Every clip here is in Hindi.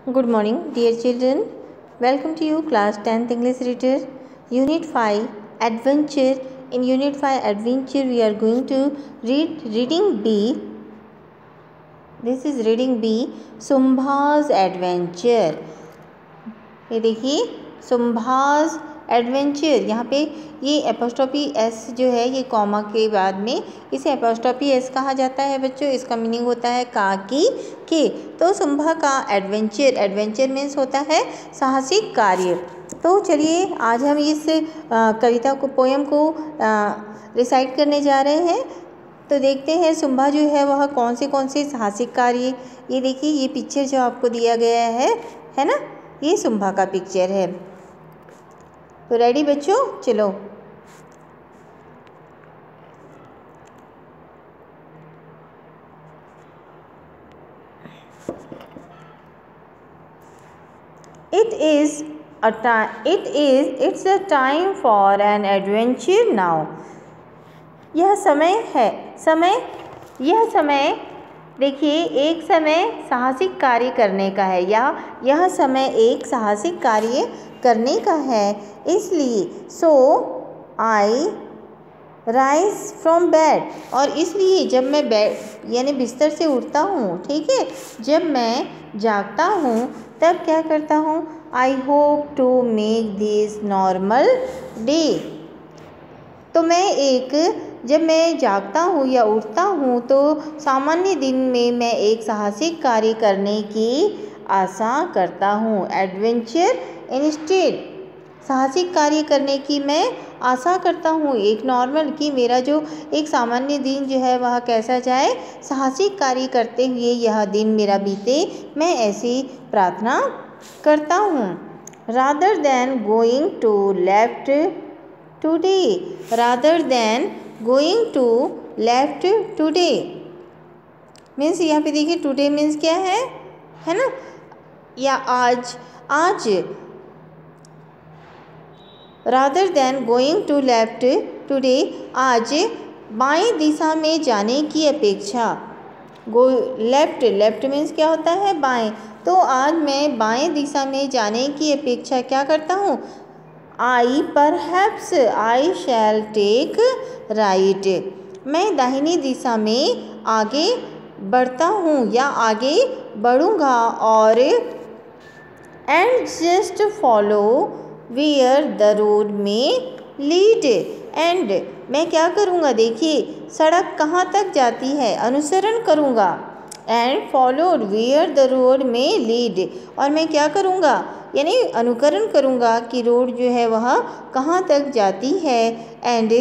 Good morning, dear children. Welcome to you, class 10th English Reader, Unit 5, Adventure. In Unit 5, Adventure, we are going to read Reading B. This is Reading B, Sumbha's Adventure. ये देखिए सुम्भाज एडवेंचर। यहाँ पे ये एपोस्ट्रोफी एस जो है ये कॉमा के बाद में इसे एपोस्ट्रोफी एस कहा जाता है बच्चों। इसका मीनिंग होता है का की के। तो सुम्भा का एडवेंचर, एडवेंचर मीन्स होता है साहसिक कार्य। तो चलिए आज हम इस कविता को, पोएम को रिसाइट करने जा रहे हैं। तो देखते हैं सुम्भा जो है वह कौन से साहसिक कार्य। ये देखिए ये पिक्चर जो आपको दिया गया है ना, ये सुम्भा का पिक्चर है। तो रेडी बच्चों, चलो। It's a time for an adventure now. यह समय देखिए एक समय साहसिक कार्य करने का है, या यह समय एक साहसिक कार्य करने का है। इसलिए सो आई राइज फ्रॉम बेड, और इसलिए जब मैं बेड यानी बिस्तर से उठता हूँ, ठीक है, जब मैं जागता हूँ तब क्या करता हूँ, I hope to make this normal day. तो जब मैं जागता हूँ या उठता हूँ तो सामान्य दिन में मैं एक साहसिक कार्य करने की आशा करता हूँ। एडवेंचर इंस्टेड, साहसिक कार्य करने की मैं आशा करता हूँ। एक नॉर्मल कि मेरा जो एक सामान्य दिन जो है वह कैसा जाए, साहसिक कार्य करते हुए यह दिन मेरा बीते, मैं ऐसी प्रार्थना करता हूँ। Rather than going to left today, rather than going to left today means यहाँ पे देखिए टुडे मीन्स क्या है ना, या आज। Rather than going to left today, आज बाएं दिशा में जाने की अपेक्षा। लेफ्ट मीन्स क्या होता है, बाएं। तो आज मैं बाएं दिशा में जाने की अपेक्षा क्या करता हूँ, perhaps I shall take right, मैं दाहिनी दिशा में आगे बढ़ता हूँ या आगे बढ़ूँगा। और and just follow where the road may lead, and मैं क्या करूँगा, देखिए सड़क कहाँ तक जाती है, अनुसरण करूँगा। And followed where the road may lead, और मैं क्या करूँगा यानी अनुकरण करूँगा कि रोड जो है वह कहाँ तक जाती है। And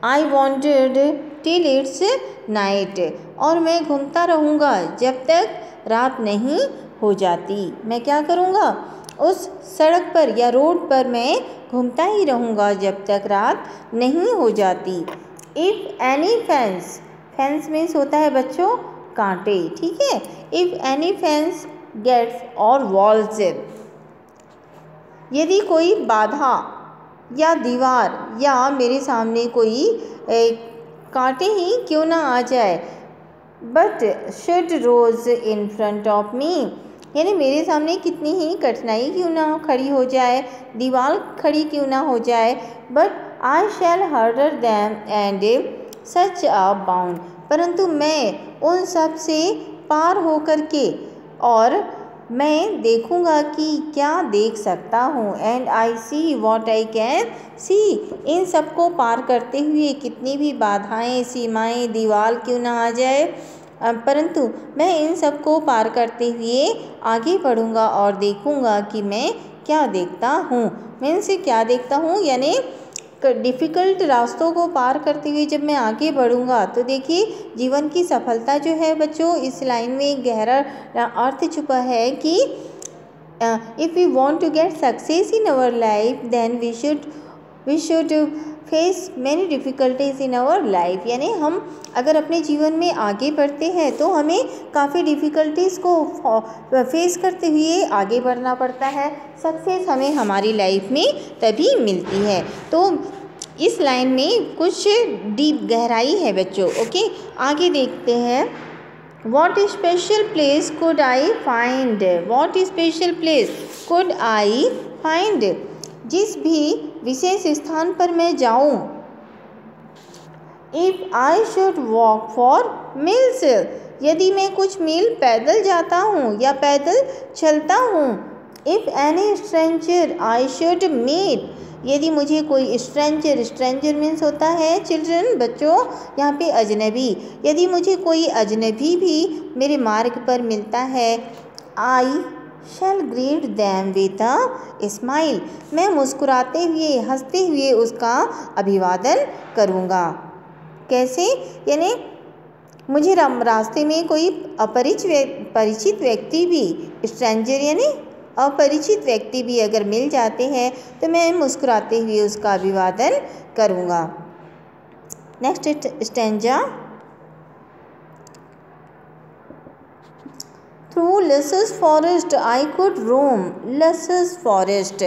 I wanted till it's night, और मैं घूमता रहूँगा जब तक रात नहीं हो जाती। मैं क्या करूँगा, उस सड़क पर या रोड पर मैं घूमता ही रहूँगा जब तक रात नहीं हो जाती। इफ़ एनी फेंस मीन्स होता है बच्चों कांटे, ठीक है। इफ़ एनी फेंस गेट्स और वॉल्स, यदि कोई बाधा या दीवार या मेरे सामने कोई कांटे ही क्यों ना आ जाए, but should rose in front of me, यानी मेरे सामने कितनी ही कठिनाई क्यों ना खड़ी हो जाए, दीवार खड़ी क्यों ना हो जाए, but I shall hurdle them and such a bound, परंतु मैं उन सब से पार होकर के और मैं देखूंगा कि क्या देख सकता हूँ। And I see what I can see, इन सब को पार करते हुए कितनी भी बाधाएं, सीमाएं, दीवार क्यों ना आ जाए, परंतु मैं इन सब को पार करते हुए आगे बढ़ूंगा और देखूंगा कि मैं क्या देखता हूँ। मीन्स क्या देखता हूँ यानी डिफ़िकल्ट रास्तों को पार करते हुए जब मैं आगे बढ़ूंगा। तो देखिए जीवन की सफलता जो है बच्चों, इस लाइन में एक गहरा अर्थ छुपा है कि if we want to get success in our life then we should face many difficulties in our life, यानी हम अगर अपने जीवन में आगे बढ़ते हैं तो हमें काफ़ी डिफ़िकल्टीज़ को फेस करते हुए आगे बढ़ना पड़ता है। सक्सेस हमें हमारी लाइफ में तभी मिलती है। तो इस लाइन में कुछ डीप गहराई है बच्चों। ओके, आगे देखते हैं। What special place could I find? What special place could I find? जिस भी विशेष स्थान पर मैं जाऊं. If I should walk for miles, यदि मैं कुछ मील पैदल जाता हूँ या पैदल चलता हूँ. If any stranger I should meet, यदि मुझे कोई स्ट्रेंजर मीन्स होता है चिल्ड्रन, बच्चों, यहाँ पे अजनबी. यदि मुझे कोई अजनबी भी मेरे मार्ग पर मिलता है, I shall greet them with a smile, मैं मुस्कुराते हुए हंसते हुए उसका अभिवादन करूँगा. कैसे? यानी मुझे रास्ते में कोई परिचित व्यक्ति भी, स्ट्रेंजर यानी अपरिचित व्यक्ति भी अगर मिल जाते हैं तो मैं मुस्कुराते हुए उसका अभिवादन करूँगा. Next stanza. Through luscious forest I could roam. Luscious forest,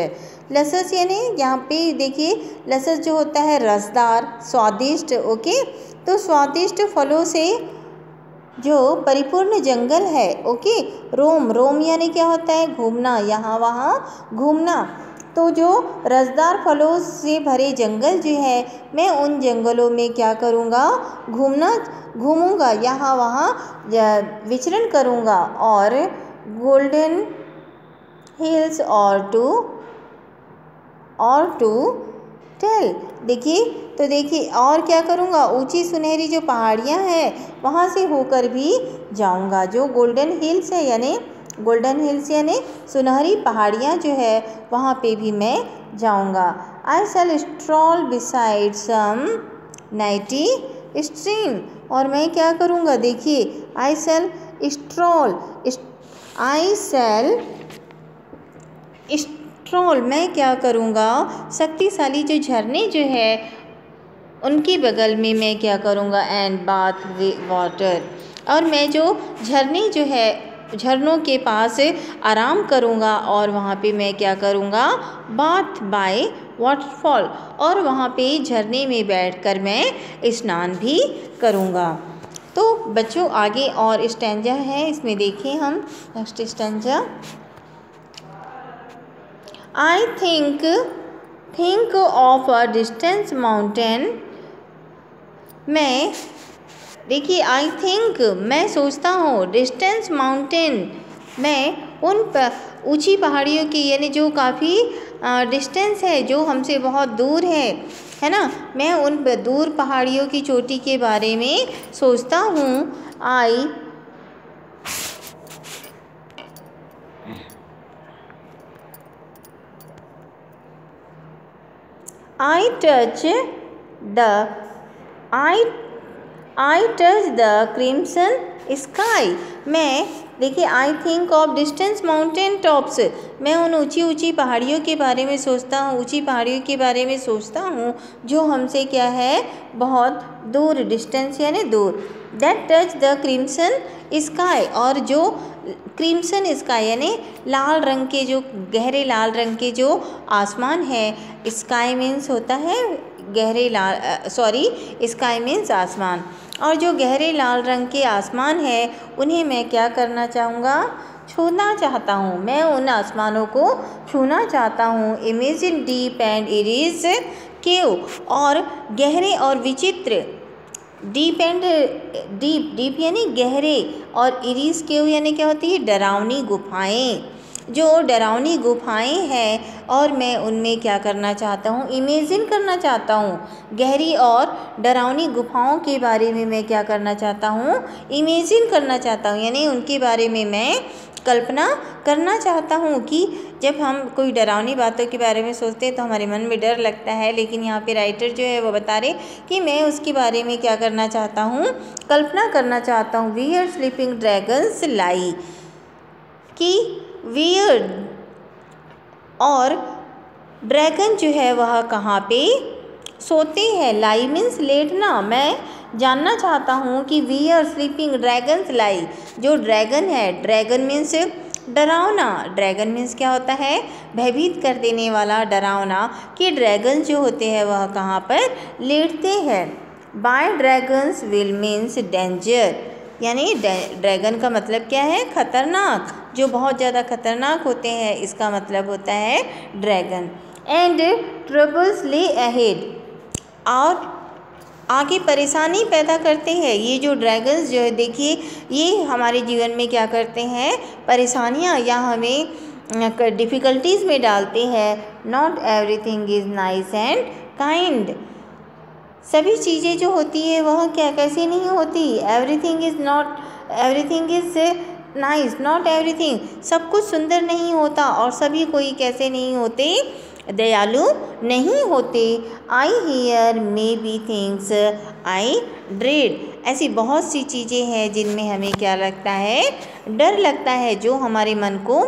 luscious यानी यहाँ पे देखिए लसस जो होता है रसदार, स्वादिष्ट. ओके, तो स्वादिष्ट फलों से जो परिपूर्ण जंगल है. ओके, रोम यानी क्या होता है? घूमना, यहाँ वहाँ घूमना. तो जो रसदार फलों से भरे जंगल जो है, मैं उन जंगलों में क्या करूँगा? घूमूँगा, यहाँ वहाँ विचरण करूँगा. और गोल्डन हिल्स और टू टेल. देखिए, तो देखिए और क्या करूँगा? ऊंची सुनहरी जो पहाड़ियाँ हैं वहाँ से होकर भी जाऊँगा. जो गोल्डन हिल्स यानी सुनहरी पहाड़ियाँ जो है वहाँ पे भी मैं जाऊँगा. आई शैल स्ट्रॉल बिसाइड सम नाइटी स्ट्रीम. और मैं क्या करूँगा? देखिए, आई शैल स्ट्रॉल, मैं क्या करूँगा? शक्तिशाली जो झरने जो है उनके बगल में मैं क्या करूँगा? एंड बाथ वाटर, और मैं जो झरने जो है झरनों के पास आराम करूँगा. और वहाँ पे मैं क्या करूँगा? बाथ बाय वाटरफॉल, और वहाँ पे झरने में बैठकर मैं स्नान भी करूँगा. तो बच्चों आगे और स्टैंजा है, इसमें देखें हम. Next stanza. I think of a distance mountain. मैं देखिए, आई थिंक मैं सोचता हूँ, डिस्टेंस माउंटेन मैं उन ऊंची पहाड़ियों की, यानी जो काफ़ी डिस्टेंस है, जो हमसे बहुत दूर है ना, मैं उन दूर पहाड़ियों की चोटी के बारे में सोचता हूँ. I touch the crimson sky. मैं देखिए, I think of distance mountain tops, मैं उन ऊंची पहाड़ियों के बारे में सोचता हूँ, ऊंची पहाड़ियों के बारे में सोचता हूँ जो हमसे क्या है? बहुत दूर. डिस्टेंस यानी दूर. That touch the crimson sky, और जो क्रिम्सन स्काई यानी लाल रंग के, जो गहरे लाल रंग के जो आसमान है. स्काई मीन्स होता है गहरे लाल, स्काई मीन्स आसमान. और जो गहरे लाल रंग के आसमान है उन्हें मैं क्या करना चाहूँगा? छूना चाहता हूँ. मैं उन आसमानों को छूना चाहता हूँ. इमेजिन डीप एंड इरीज केव, और गहरे और विचित्र. डीप यानी गहरे, और इरीज केव यानी क्या होती है? डरावनी गुफाएं. जो डरावनी गुफाएं हैं और मैं उनमें क्या करना चाहता हूँ? इमेजिन करना चाहता हूँ. गहरी और डरावनी गुफाओं के बारे में मैं क्या करना चाहता हूँ? इमेजिन करना चाहता हूँ, यानी उनके बारे में मैं कल्पना करना चाहता हूँ. कि जब हम कोई डरावनी बातों के बारे में सोचते हैं तो हमारे मन में डर लगता है, लेकिन यहाँ पे राइटर जो है वो बता रहे कि मैं उसके बारे में क्या करना चाहता हूँ? कल्पना करना चाहता हूँ. वेयर स्लीपिंग ड्रैगन्स लाई, कि वियर्ड और ड्रैगन जो है वह कहाँ पे सोते हैं? लाई मीन्स लेटना. मैं जानना चाहता हूँ कि वियर स्लीपिंग ड्रैगन्स लाई, जो ड्रैगन है, ड्रैगन मीन्स डरावना. ड्रैगन मीन्स क्या होता है? भयभीत कर देने वाला, डरावना. कि ड्रैगन जो होते हैं वह कहाँ पर लेटते हैं? By dragons will means danger. यानी ड्रैगन का मतलब क्या है? खतरनाक, जो बहुत ज़्यादा खतरनाक होते हैं, इसका मतलब होता है ड्रैगन। एंड ट्रबल्स ले अहेड, और आगे परेशानी पैदा करते हैं। ये जो ड्रैगन्स जो है, देखिए ये हमारे जीवन में क्या करते हैं? परेशानियाँ या हमें डिफ़िकल्टीज़ में डालते हैं। Not everything is nice and kind, सभी चीज़ें जो होती है वह क्या कैसी नहीं होती? Everything is nice, not everything, सब कुछ सुंदर नहीं होता और सभी कोई कैसे नहीं होते? दयालु नहीं होते। I hear may be things I dread, ऐसी बहुत सी चीज़ें हैं जिनमें हमें क्या लगता है? डर लगता है, जो हमारे मन को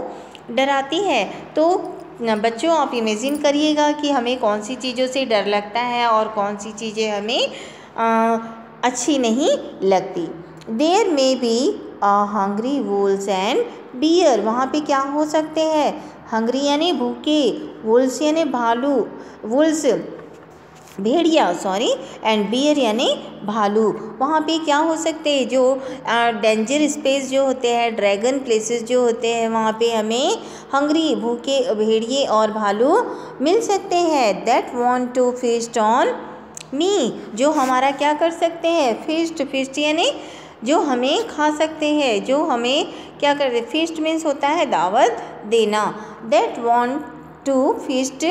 डराती है। तो बच्चों आप इमेजिन करिएगा कि हमें कौन सी चीज़ों से डर लगता है और कौन सी चीज़ें हमें अच्छी नहीं लगती। There may be hungry wolves and bear, वहाँ पे क्या हो सकते हैं? हंग्री यानी भूखे, वुल्स यानी भालू, वुल्स भेड़िया सॉरी, एंड बियर यानी भालू। वहाँ पे क्या हो सकते हैं? जो डेंजर स्पेस जो होते हैं, ड्रैगन प्लेसेस जो होते हैं, वहाँ पे हमें हंग्री भूखे भेड़िए और भालू मिल सकते हैं। That want to feast on me, जो हमारा क्या कर सकते हैं? फीस्ट यानी जो हमें खा सकते हैं, जो हमें क्या करते? फीस्ट मीन्स होता है दावत देना। That want to feast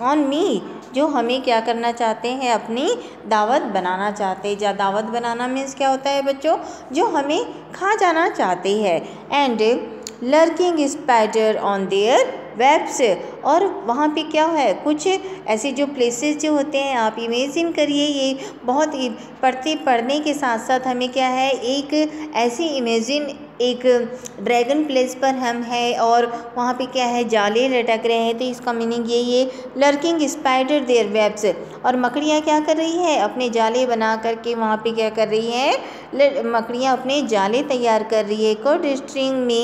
on me, जो हमें क्या करना चाहते हैं? अपनी दावत बनाना चाहते हैं। या दावत बनाना मीन्स क्या होता है बच्चों? जो हमें खा जाना चाहते हैं। And lurking spider on their webs, और वहाँ पे क्या है? कुछ ऐसे जो प्लेसेस जो होते हैं, आप इमेजिन करिए, ये बहुत पढ़ने के साथ साथ हमें क्या है? एक ऐसी इमेजिन, एक ड्रैगन प्लेस पर हम हैं और वहाँ पे क्या है? जाले लटक रहे हैं। तो इसका मीनिंग यही है, लर्किंग स्पाइडर देयर वेब्स, और मकड़ियाँ क्या कर रही है? अपने जाले बना करके वहाँ पे क्या कर रही है? मकड़ियाँ अपने जाले तैयार कर रही है। Could string me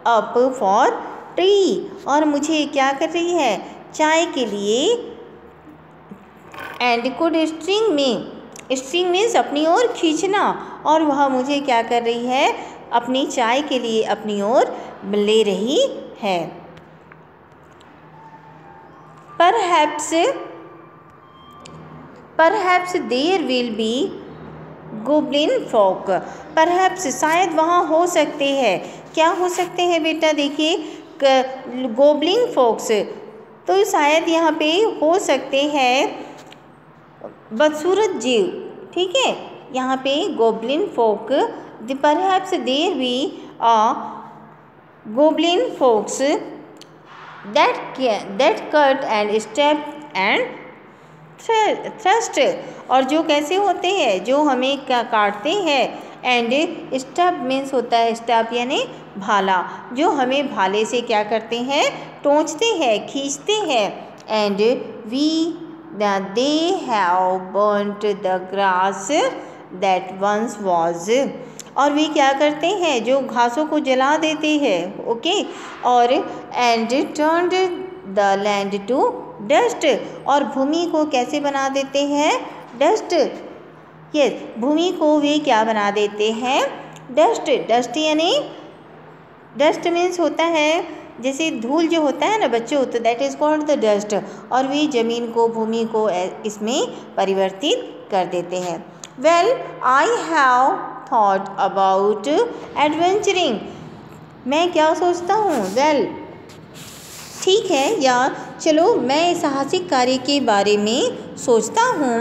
up for tree, और मुझे क्या कर रही है? चाय के लिए। एंड कुड स्ट्रिंग में, स्ट्रिंग मीन्स अपनी ओर खींचना, और वह मुझे क्या कर रही है? अपनी चाय के लिए अपनी ओर ले रही है। Perhaps there will be goblin folk, perhaps शायद वहाँ हो सकते हैं। क्या हो सकते हैं बेटा? देखिए गोब्लिन फोक्स, तो शायद यहाँ पे हो सकते हैं बदसूरत जीव। ठीक है, यहाँ पे goblin folk, perhaps there be goblin folks that cut and stab and thrust, और जो कैसे होते हैं? जो हमें क्या काटते हैं। एंड स्टब मीन्स होता है, स्टब यानी भाला, जो हमें भाले से क्या करते हैं? टोंचते हैं, खींचते हैं। And they have burnt the grass that once was, और वे क्या करते हैं? जो घासों को जला देते हैं। ओके, और and turned the land to dust, और भूमि को कैसे बना देते हैं? डस्ट। यस, भूमि को वे क्या बना देते हैं? डस्ट। डस्ट यानी, डस्ट मीन्स होता है जैसे धूल जो होता है ना बच्चों, तो that is called the dust, और वे जमीन को, भूमि को इसमें परिवर्तित कर देते हैं। Well I have thought about adventuring, मैं क्या सोचता हूँ? वेल ठीक है, या चलो मैं साहसिक कार्य के बारे में सोचता हूँ।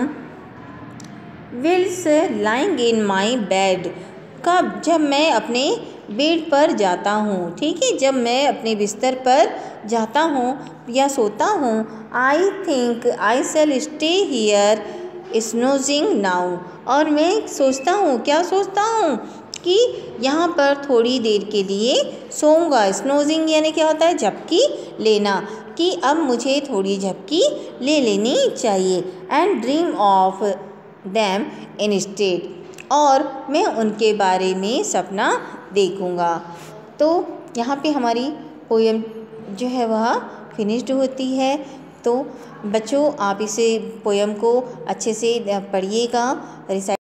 While lying in my bed, कब? जब मैं अपने बेड पर जाता हूँ। ठीक है, जब मैं अपने बिस्तर पर जाता हूँ या सोता हूँ। I think I shell stay here snoozing now, और मैं सोचता हूँ, क्या सोचता हूँ? कि यहाँ पर थोड़ी देर के लिए सोऊंगा। स्नोजिंग यानी क्या होता है? झपकी लेना, कि अब मुझे थोड़ी झपकी ले लेनी चाहिए। And dream of them instead, और मैं उनके बारे में सपना देखूंगा। तो यहाँ पे हमारी पोयम जो है वह फिनिश्ड होती है। तो बच्चों आप इसे पोयम को अच्छे से पढ़िएगा, रिसाइट